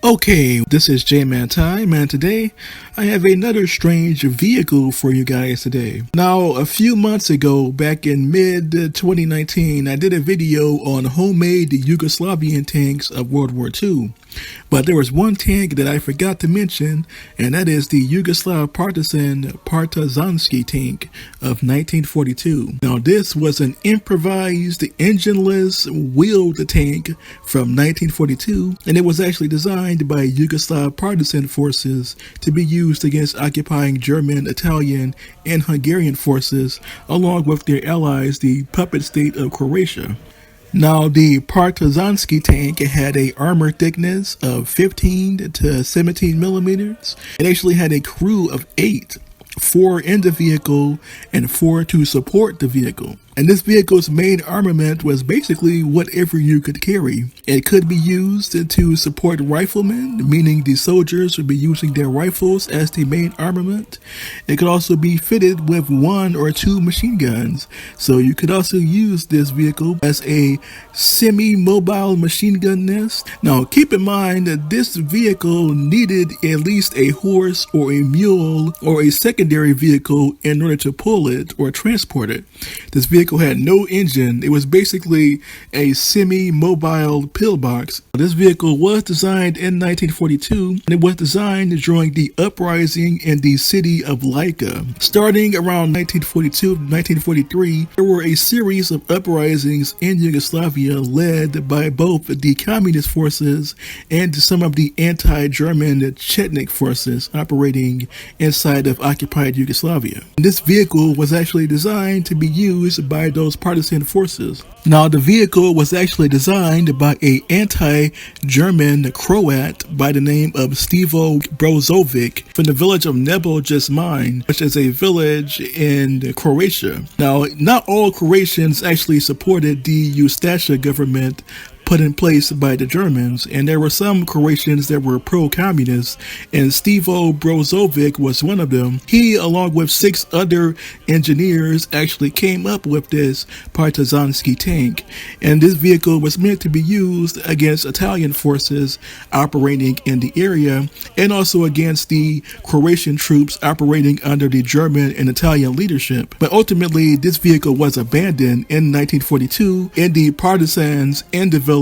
Okay, this is J-Man Time, and today I have another strange vehicle for you guys today. Now, a few months ago, back in mid-2019, I did a video on homemade Yugoslavian tanks of World War II. But there was one tank that I forgot to mention, and that is the Yugoslav Partizanski tank of 1942. Now, this was an improvised, engineless, wheeled tank from 1942, and it was actually designed by Yugoslav partisan forces to be used against occupying German, Italian, and Hungarian forces, along with their allies, the puppet state of Croatia. Now, the Partizanski tank had a armor thickness of 15 to 17 millimeters. It actually had a crew of 8, 4 in the vehicle and 4 to support the vehicle. And this vehicle's main armament was basically whatever you could carry. It could be used to support riflemen, meaning the soldiers would be using their rifles as the main armament. It could also be fitted with 1 or 2 machine guns. So you could also use this vehicle as a semi-mobile machine gun nest. Now keep in mind that this vehicle needed at least a horse or a mule or a secondary vehicle in order to pull it or transport it. This vehicle had no engine. It was basically a semi-mobile pillbox. This vehicle was designed in 1942, and it was designed during the uprising in the city of Lika. Starting around 1942 to 1943, there were a series of uprisings in Yugoslavia led by both the communist forces and some of the anti-German Chetnik forces operating inside of occupied Yugoslavia. This vehicle was actually designed to be used by those partisan forces. Now, the vehicle was actually designed by an anti-German Croat by the name of Stevo Brozovic from the village of Nebo Jesmine, which is a village in Croatia. Now, not all Croatians actually supported the Ustaša government put in place by the Germans, and there were some Croatians that were pro-communist, and Stevo Brozovic was one of them. He, along with 6 other engineers, actually came up with this Partizanski tank, and this vehicle was meant to be used against Italian forces operating in the area, and also against the Croatian troops operating under the German and Italian leadership. But ultimately, this vehicle was abandoned in 1942, and the partisans in the village,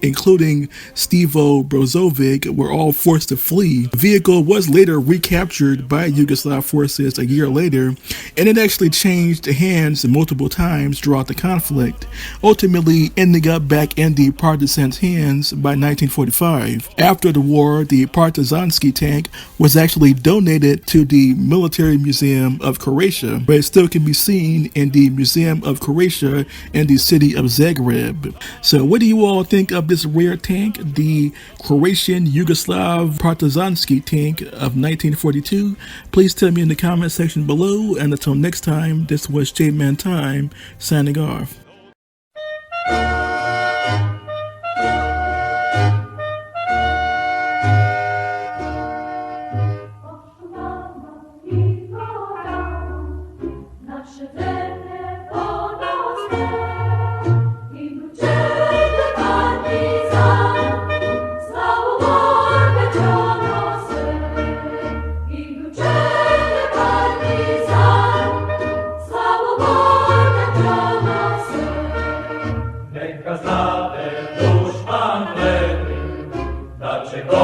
including Stevo Brozovic, were all forced to flee. The vehicle was later recaptured by Yugoslav forces a year later, and it actually changed hands multiple times throughout the conflict, ultimately ending up back in the partisans' hands by 1945. After the war, the Partizanski tank was actually donated to the Military Museum of Croatia, but it still can be seen in the Museum of Croatia in the city of Zagreb. So what do you all think of this rare tank, the Croatian Yugoslav Partizanski tank of 1942? Please tell me in the comment section below, and until next time, this was J-Man Time, signing off.